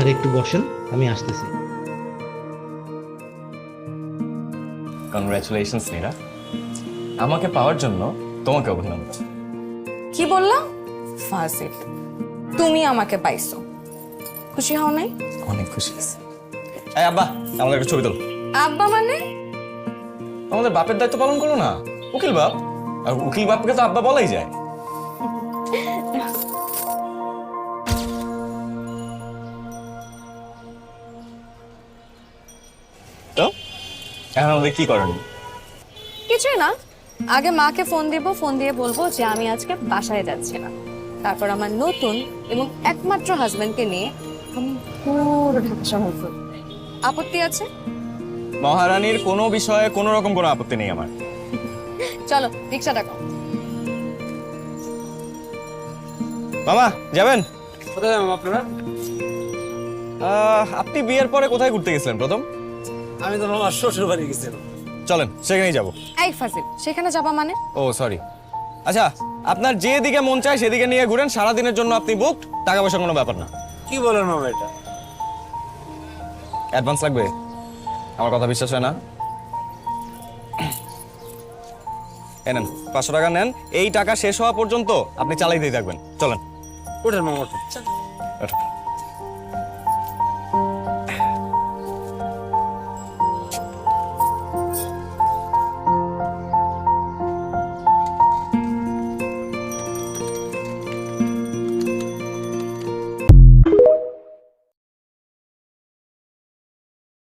আপনারা একটু বসেন, আমি আসতেছি। কংগ্রাচুলেশনস নীরা, আমাকে পাওয়ার জন্য তোমাকে অভিনন্দন। কি বললা? ফাজিল, তুমি আমাকে পাইছো, খুশি হও নাই? অনেক খুশি আছি। এই আব্বা, আমাদের একটা ছবি তোলো। আব্বা মানে? আমাদের বাপের দায়িত্ব পালন করো না, উকিল বাপ। আর উকিল বাপকে তো আব্বা বলাই যায়। তো এখন আমাদের কি করেন? কিছুই না, আগে মাকে ফোন দিব, ফোন দিয়ে বলবো যে আমি আজকে বাসায় যাচ্ছি না। তারপর আমার নতুন এবং একমাত্র হাজবেন্ডকে নিয়ে আমি পুরো ঢাকা শহর ঘুরবো। আপত্তি আছে? মহারানীর কোনো বিষয়ে কোনো রকম কোনো আপত্তি নেই আমার। চলো রিক্সা ডাকো। মামা যাবেন? কোথায় যাবেন আপনারা? আপনি বিয়ের পরে কোথায় ঘুরতে গেছিলেন প্রথম? আমি তো আমার শ্বশুর বাড়ি গেছিলাম। চলেন সেখানেই যাব। এই ফাজিল, সেখানে যাবা মানে? ও সরি। আচ্ছা, আপনার যেদিকে মন চায় সেদিকে নিয়ে ঘুরেন, সারাদিনের জন্য আপনি বুকড, টাকা পয়সার কোনো ব্যাপার না। কি বলেন মামা এটা? অ্যাডভান্স লাগবে? আমার কথা বিশ্বাস হয় না? নেন 500 টাকা নেন, এই টাকা শেষ হওয়া পর্যন্ত আপনি চালাইতেই থাকবেন। চলেন। ওঠেন মামা, ওঠেন।